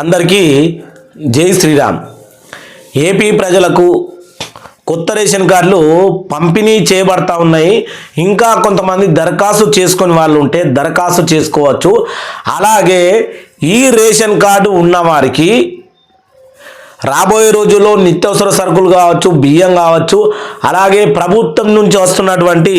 అందరికీ జై శ్రీరామ్. ఏపీ ప్రజలకు కొత్త రేషన్ కార్డులు పంపిణీ చేయబడతా ఉన్నాయి. ఇంకా కొంతమంది దరఖాస్తు చేసుకొని వాళ్ళు ఉంటే దరఖాస్తు చేసుకోవచ్చు. అలాగే ఈ రేషన్ కార్డు ఉన్నవారికి రాబోయే రోజుల్లో నిత్యావసర సరుకులు కావచ్చు, బియ్యం కావచ్చు, అలాగే ప్రభుత్వం నుంచి వస్తున్నటువంటి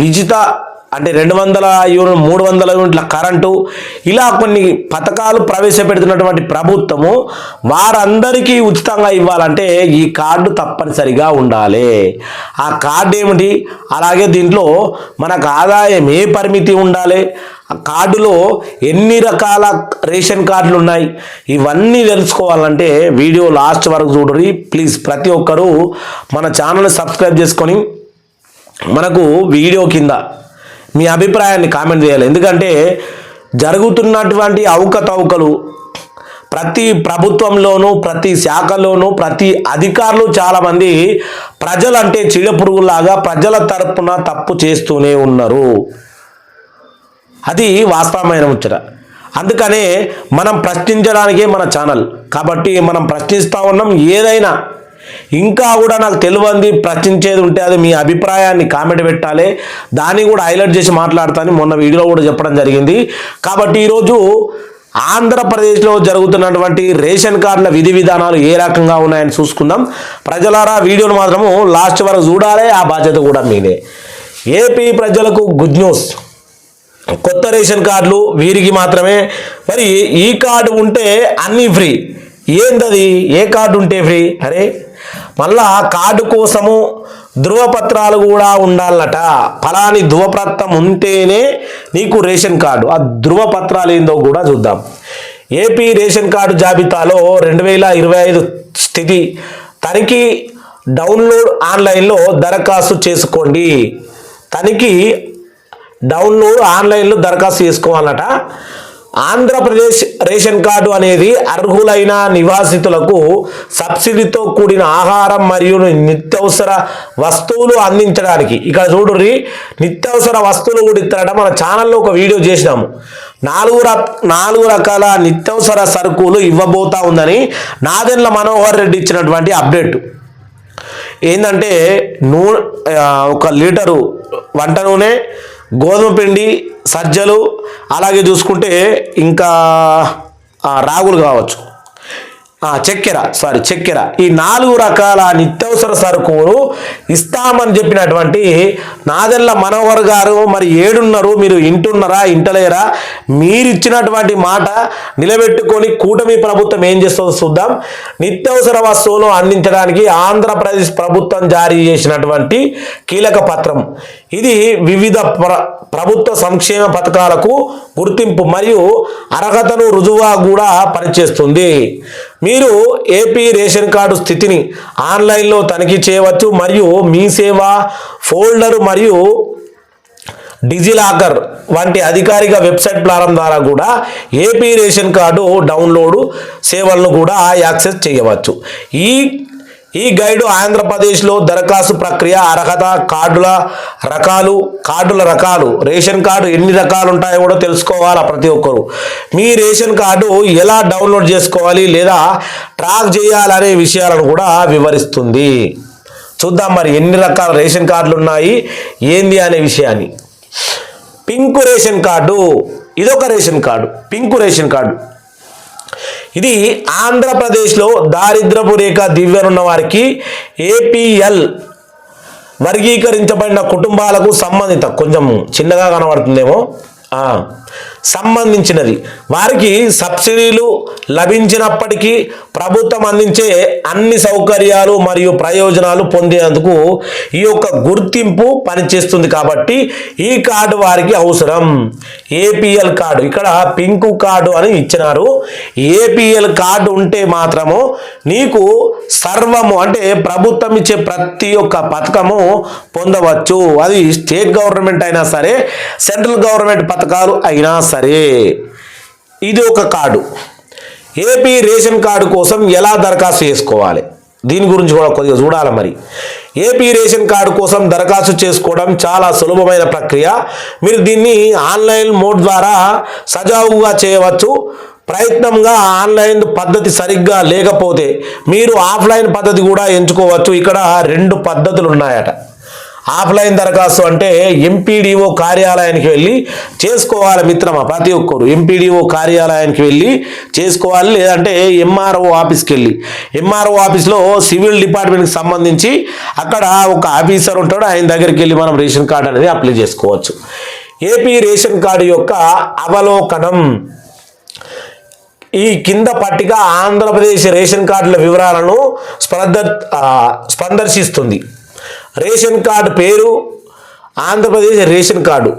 విజిత అంటే 200 యూనిట్ 300 యూనిట్ల కరెంటు, ఇలా కొన్ని పథకాలు ప్రవేశపెడుతున్నటువంటి ప్రభుత్వము వారందరికీ ఉచితంగా ఇవ్వాలంటే ఈ కార్డు తప్పనిసరిగా ఉండాలి. ఆ కార్డు ఏమిటి, అలాగే దీంట్లో మనకు ఆదాయం ఏ పరిమితి ఉండాలి, ఆ కార్డులో ఎన్ని రకాల రేషన్ కార్డులు ఉన్నాయి, ఇవన్నీ తెలుసుకోవాలంటే వీడియో లాస్ట్ వరకు చూడండి ప్లీజ్. ప్రతి ఒక్కరూ మన ఛానల్ని సబ్స్క్రైబ్ చేసుకొని మనకు వీడియో కింద మీ అభిప్రాయాన్ని కామెంట్ చేయాలి. ఎందుకంటే జరుగుతున్నటువంటి అవకతవకలు ప్రతి ప్రభుత్వంలోనూ, ప్రతి శాఖలోనూ, ప్రతి అధికారులు చాలామంది ప్రజలంటే చీడపురుగులాగా ప్రజల తరపున తప్పు చేస్తూనే ఉన్నారు. అది వాస్తవమైన ముచ్చట. అందుకనే మనం ప్రశ్నించడానికే మన ఛానల్. కాబట్టి మనం ప్రశ్నిస్తూ ఉన్నాం. ఏదైనా ఇంకా కూడా నాకు తెలియంది ప్రశ్నించేది ఉంటే అది మీ అభిప్రాయాన్ని కామెంట్ పెట్టాలి. దాన్ని కూడా హైలైట్ చేసి మాట్లాడతాను. మొన్న వీడియోలో కూడా చెప్పడం జరిగింది. కాబట్టి ఈరోజు ఆంధ్రప్రదేశ్లో జరుగుతున్నటువంటి రేషన్ కార్డుల విధి విధానాలు ఏ రకంగా ఉన్నాయని చూసుకుందాం. ప్రజలారా వీడియోను మాత్రము లాస్ట్ వరకు చూడాలి. ఆ బాధ్యత కూడా మీదే. ఏపీ ప్రజలకు గుడ్ న్యూస్. కొత్త రేషన్ కార్డులు వీరికి మాత్రమే. మరి ఈ కార్డు ఉంటే అన్నీ ఫ్రీ. ఏందది, ఏ కార్డు ఉంటే ఫ్రీ? అరే మళ్ళా కార్డు కోసము ధృవపత్రాలు కూడా ఉండాలట. ఫలాని ధృవపత్రం ఉంటేనే నీకు రేషన్ కార్డు. ఆ ధృవపత్రాలు ఏందో కూడా చూద్దాం. ఏపీ రేషన్ కార్డు జాబితాలో 2025 స్థితి తనిఖీ. డౌన్లోడ్ ఆన్లైన్లో దరఖాస్తు చేసుకోండి. తనిఖీ డౌన్లోడ్ ఆన్లైన్లో దరఖాస్తు చేసుకోవాలట. ఆంధ్రప్రదేశ్ రేషన్ కార్డు అనేది అర్హులైన నివాసితులకు సబ్సిడీతో కూడిన ఆహారం మరియు నిత్యావసర వస్తువులు అందించడానికి. ఇక్కడ చూడుర్రి, నిత్యావసర వస్తువులు కూడా ఇస్తారట. మన ఛానల్లో ఒక వీడియో చేసినాము. 4 రకాల నిత్యావసర సరుకులు ఇవ్వబోతా ఉందని నాదెండ్ల మనోహర్ రెడ్డి ఇచ్చినటువంటి అప్డేట్ ఏంటంటే 1 లీటరు వంట నూనె, గోధుమ పిండి, సజ్జలు, అలాగే చూసుకుంటే ఇంకా రాగులు కావచ్చు, చక్కెర, ఈ 4 రకాల నిత్యావసర సరుకులు ఇస్తామని చెప్పినటువంటి నాదెండ్ల మనోహర్ గారు మరి ఏడున్నారు. మీరు ఇంటున్నారా, ఇంటలేరా? మీరు ఇచ్చినటువంటి మాట నిలబెట్టుకొని కూటమి ప్రభుత్వం ఏం చేస్తుందో చూద్దాం. నిత్యావసర వస్తువులు అందించడానికి ఆంధ్రప్రదేశ్ ప్రభుత్వం జారీ చేసినటువంటి కీలక పత్రం ఇది. వివిధ ప్రభుత్వ సంక్షేమ పథకాలకు గుర్తింపు మరియు అర్హతను రుజువుగా కూడా పనిచేస్తుంది. మీరు ఏపీ రేషన్ కార్డు స్థితిని ఆన్లైన్లో తనిఖీ చేయవచ్చు. మరియు మీ సేవ ఫోల్డర్ మరియు డిజిలాకర్ వంటి అధికారిక వెబ్సైట్ ప్లాట్ఫామ్ ద్వారా కూడా ఏపీ రేషన్ కార్డు డౌన్లోడ్ సేవలను కూడా యాక్సెస్ చేయవచ్చు. ఈ గైడు ఆంధ్రప్రదేశ్లో దరఖాస్తు ప్రక్రియ, అర్హత, కార్డుల రకాలు, రేషన్ కార్డు ఎన్ని రకాలు ఉంటాయో కూడా తెలుసుకోవాలా ప్రతి ఒక్కరు. మీ రేషన్ కార్డు ఎలా డౌన్లోడ్ చేసుకోవాలి లేదా ట్రాక్ చేయాలనే విషయాలను కూడా వివరిస్తుంది. చూద్దాం మరి ఎన్ని రకాల రేషన్ కార్డులు ఉన్నాయి ఏంది అనే విషయాన్ని. పింక్ రేషన్ కార్డు, ఇదొక ration card. Pink ration card ఇది ఆంధ్రప్రదేశ్లో దారిద్రపు రేఖ దివ్యనున్న వారికి ఏపీఎల్ వర్గీకరించబడిన కుటుంబాలకు సంబంధిత, కొంచెం చిన్నగా కనబడుతుందేమో, సంబంధించినది. వారికి సబ్సిడీలు లభించినప్పటికీ ప్రభుత్వం అందించే అన్ని సౌకర్యాలు మరియు ప్రయోజనాలు పొందేందుకు ఈ యొక్క గుర్తింపు పనిచేస్తుంది. కాబట్టి ఈ కార్డు వారికి అవసరం. ఏపీఎల్ కార్డు, ఇక్కడ పింక్ కార్డు అని ఇచ్చినారు. ఏపీఎల్ కార్డు ఉంటే మాత్రము నీకు సర్వము అంటే ప్రభుత్వం ఇచ్చే ప్రతి ఒక్క పథకము పొందవచ్చు. అది స్టేట్ గవర్నమెంట్ అయినా సరే, సెంట్రల్ గవర్నమెంట్ పథకాలు అయినా సరే. ఇది ఒక కార్డు. ఏపీ రేషన్ కార్డు కోసం ఎలా దరఖాస్తు చేసుకోవాలి దీని గురించి కూడా కొద్దిగా చూడాలి. మరి ఏపీ రేషన్ కార్డు కోసం దరఖాస్తు చేసుకోవడం చాలా సులభమైన ప్రక్రియ. మీరు దీన్ని ఆన్లైన్ మోడ్ ద్వారా సజావుగా చేయవచ్చు. ప్రయత్నంగా ఆన్లైన్ పద్ధతి సరిగ్గా లేకపోతే మీరు ఆఫ్లైన్ పద్ధతి కూడా ఎంచుకోవచ్చు. ఇక్కడ 2 పద్ధతులు ఉన్నాయట. ఆఫ్లైన్ దరఖాస్తు అంటే ఎంపీడీఓ కార్యాలయానికి వెళ్ళి చేసుకోవాలి మిత్రమా. ప్రతి ఒక్కరు ఎంపీడీఓ కార్యాలయానికి వెళ్ళి చేసుకోవాలి. లేదంటే ఎంఆర్ఓ ఆఫీస్కి వెళ్ళి, ఎంఆర్ఓ ఆఫీస్లో సివిల్ డిపార్ట్మెంట్కి సంబంధించి అక్కడ ఒక ఆఫీసర్ ఉంటాడు, ఆయన దగ్గరికి వెళ్ళి మనం రేషన్ కార్డు అనేది అప్లై చేసుకోవచ్చు. ఏపీ రేషన్ కార్డు యొక్క అవలోకనం. ఈ కింద పట్టిక ఆంధ్రప్రదేశ్ రేషన్ కార్డుల వివరాలను ప్రదర్శిస్తుంది. రేషన్ కార్డు పేరు ఆంధ్రప్రదేశ్ రేషన్ కార్డు.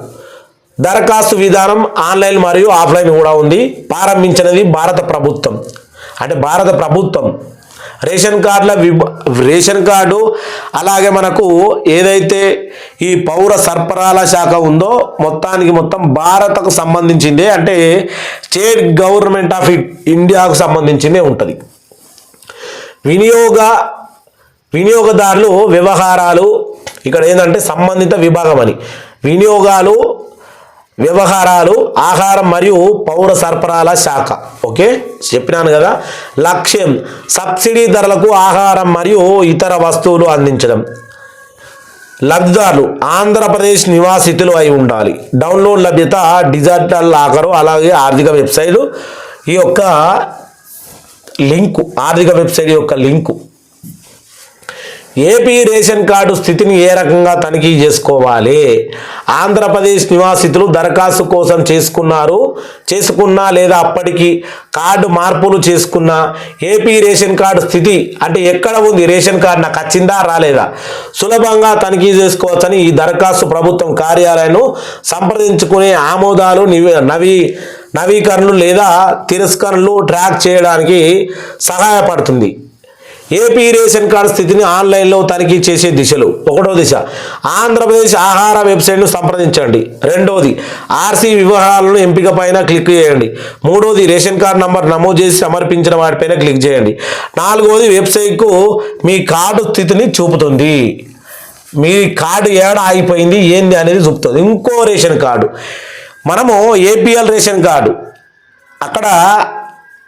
దరఖాస్తు విధానం ఆన్లైన్ మరియు ఆఫ్లైన్ కూడా ఉంది. ప్రారంభించినది భారత ప్రభుత్వం. అంటే భారత ప్రభుత్వం రేషన్ కార్డు అలాగే మనకు ఏదైతే ఈ పౌర సరఫరాల శాఖ ఉందో మొత్తం భారత్కు సంబంధించిందే, అంటే స్టేట్ గవర్నమెంట్ ఆఫ్ ఇండియాకు సంబంధించిందే ఉంటుంది. వినియోగదారులు వ్యవహారాలు, ఇక్కడ ఏంటంటే సంబంధిత విభాగం అని, వినియోగాలు వ్యవహారాలు ఆహారం మరియు పౌర సరఫరాల శాఖ. ఓకే, చెప్పినాను కదా. లక్ష్యం సబ్సిడీ ధరలకు ఆహారం మరియు ఇతర వస్తువులు అందించడం. లబ్ధిదారులు ఆంధ్రప్రదేశ్ నివాసితులు అయి ఉండాలి. డౌన్లోడ్ లభ్యత డిజిటల్ లాకరు అలాగే ఆర్థిక వెబ్సైట్ యొక్క లింకు. ఏపీ రేషన్ కార్డు స్థితిని ఏ రకంగా తనిఖీ చేసుకోవాలి? ఆంధ్రప్రదేశ్ నివాసితులు దరఖాస్తు కోసం చేసుకున్నా లేదా అప్పటికి కార్డు మార్పులు చేసుకున్నా ఏపీ రేషన్ కార్డు స్థితి అంటే ఎక్కడ ఉంది రేషన్ కార్డు, నాకు వచ్చిందా రాలేదా, సులభంగా తనిఖీ చేసుకోవచ్చని ఈ దరఖాస్తు ప్రభుత్వం కార్యాలయాన్ని సంప్రదించుకునే ఆమోదాలు నవీకరణలు లేదా తిరస్కరణలు ట్రాక్ చేయడానికి సహాయపడుతుంది. ఏపీ రేషన్ కార్డు స్థితిని ఆన్లైన్లో తనిఖీ చేసే దిశలు. 1వ దిశ ఆంధ్రప్రదేశ్ ఆహార వెబ్సైట్ను సంప్రదించండి. 2వది ఆర్సీ వివరాలను ఎంపిక పైన క్లిక్ చేయండి. 3వది రేషన్ కార్డు నంబర్ నమోదు చేసి సమర్పించిన వాటిపైన క్లిక్ చేయండి. 4వది వెబ్సైట్కు మీ కార్డు స్థితిని చూపుతుంది. మీ కార్డు ఏడా ఆగిపోయింది ఏంది అనేది చూపుతుంది. ఇంకో రేషన్ కార్డు మనము ఏపీఎల్ రేషన్ కార్డు, అక్కడ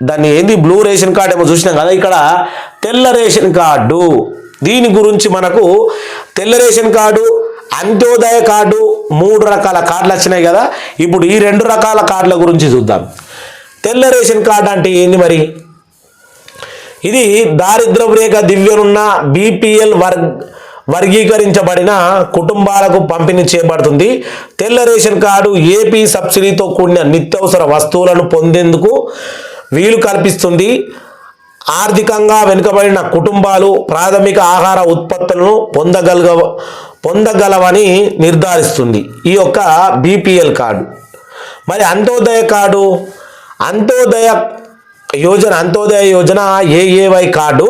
దాన్ని ఏంది బ్లూ రేషన్ కార్డు ఏమో చూసినాం కదా, ఇక్కడ తెల్ల రేషన్ కార్డు. దీని గురించి మనకు తెల్ల రేషన్ కార్డు, అంత్యోదయ కార్డు 3 రకాల కార్డులు వచ్చినాయి కదా. ఇప్పుడు ఈ 2 రకాల కార్డుల గురించి చూద్దాం. తెల్ల రేషన్ కార్డు అంటే ఏంది మరి? ఇది దారిద్ర్య రేఖ దివ్యనున్న బీపీఎల్ వర్గీకరించబడిన కుటుంబాలకు పంపిణీ చేయబడుతుంది. తెల్ల రేషన్ కార్డు ఏపీ సబ్సిడీతో కూడిన నిత్యావసర వస్తువులను పొందేందుకు వీలు కల్పిస్తుంది. ఆర్థికంగా వెనుకబడిన కుటుంబాలు ప్రాథమిక ఆహార ఉత్పత్తులను పొందగలవని నిర్ధారిస్తుంది ఈ యొక్క బీపీఎల్ కార్డు. మరి అంత్యోదయ కార్డు, అంత్యోదయ యోజన ఏఏవై కార్డు.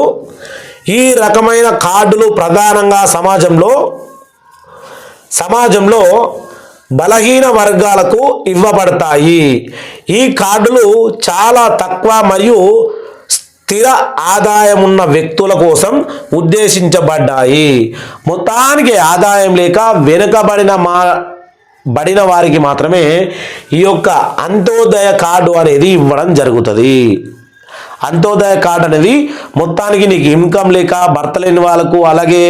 ఈ రకమైన కార్డులు ప్రధానంగా సమాజంలో బలహీన వర్గాలకు ఇవ్వబడతాయి. ఈ కార్డులు చాలా తక్కువ మరియు స్థిర ఆదాయం ఉన్న వ్యక్తుల కోసం ఉద్దేశించబడ్డాయి. మొత్తానికి ఆదాయం లేక వెనుకబడిన వారికి మాత్రమే ఈ యొక్క అంత్యోదయ కార్డు అనేది ఇవ్వడం జరుగుతుంది. అంత్యోదయ కార్డు అనేది మొత్తానికి నీకు ఇన్కమ్ లేక భర్త లేని వాళ్ళకు అలాగే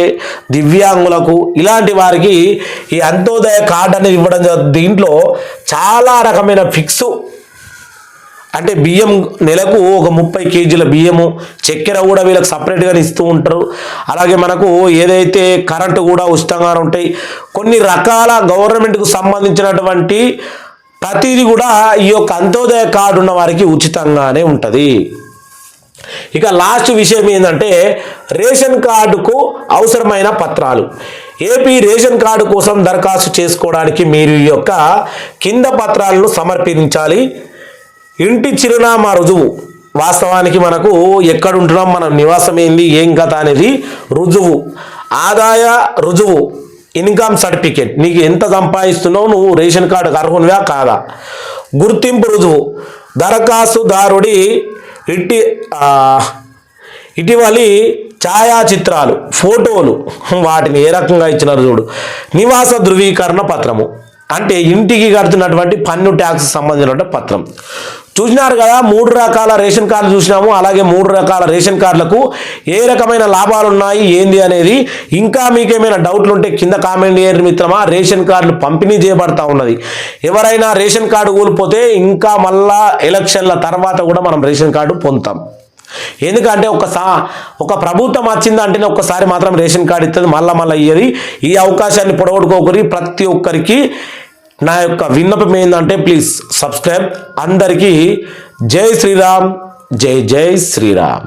దివ్యాంగులకు ఇలాంటి వారికి ఈ అంత్యోదయ కార్డు అనేది ఇవ్వడం జరుగుతుంది. దీంట్లో చాలా రకమైన ఫిక్స్ అంటే బియ్యం నెలకు ఒక 30 కేజీల బియ్యము, చక్కెర కూడా వీళ్ళకి సపరేట్గా ఇస్తూ ఉంటారు. అలాగే మనకు ఏదైతే కరెంటు కూడా ఉచితంగా ఉంటాయి. కొన్ని రకాల గవర్నమెంట్కు సంబంధించినటువంటి ప్రతిదీ కూడా ఈ యొక్క అంత్యోదయ కార్డు ఉన్న వారికి ఉచితంగానే ఉంటుంది. ఇక లాస్ట్ విషయం ఏంటంటే రేషన్ కార్డుకు అవసరమైన పత్రాలు. ఏపీ రేషన్ కార్డు కోసం దరఖాస్తు చేసుకోవడానికి మీరు ఈ యొక్క కింద పత్రాలను సమర్పించాలి. ఇంటి చిరునామా రుజువు, వాస్తవానికి మనకు ఎక్కడ ఉంటున్నాం, మన నివాసం ఏంది, ఏం కథ అనేది రుజువు. ఆదాయ రుజువు, ఇన్కమ్ సర్టిఫికేట్, నీకు ఎంత సంపాదిస్తున్నావు, నువ్వు రేషన్ కార్డుకు అర్హునివా కాదా. గుర్తింపు రుజువు, దరఖాస్తుదారుడి ఇటీవలి ఛాయాచిత్రాలు, ఫోటోలు, వాటిని ఏ రకంగా ఇచ్చినారు చూడు. నివాస ధృవీకరణ పత్రము అంటే ఇంటికి కడుతున్నటువంటి పన్ను ట్యాక్స్ సంబంధించిన పత్రం. చూసినారు కదా, 3 రకాల రేషన్ కార్డులు చూసినాము. అలాగే 3 రకాల రేషన్ కార్డులకు ఏ రకమైన లాభాలు ఉన్నాయి ఏంది అనేది. ఇంకా మీకేమైనా డౌట్లు ఉంటే కింద కామెంట్ చేయండి మిత్రమా. రేషన్ కార్డులు పంపిణీ చేయబడతా ఉన్నది. ఎవరైనా రేషన్ కార్డు కోల్పోతే ఇంకా మళ్ళా ఎలక్షన్ల తర్వాత కూడా మనం రేషన్ కార్డు పొందుతాం. ఎందుకంటే ఒక ప్రభుత్వం వచ్చిందంటేనే ఒక్కసారి మాత్రం రేషన్ కార్డు ఇస్తుంది, మళ్ళా ఇయ్యది. ఈ అవకాశాన్ని పొడగొట్టుకోకరి. ప్రతి ఒక్కరికి నా యొక్క విన్నపం ఏంటంటే ప్లీజ్ సబ్స్క్రైబ్. అందరికీ జై శ్రీరామ్, జై జై శ్రీరామ్.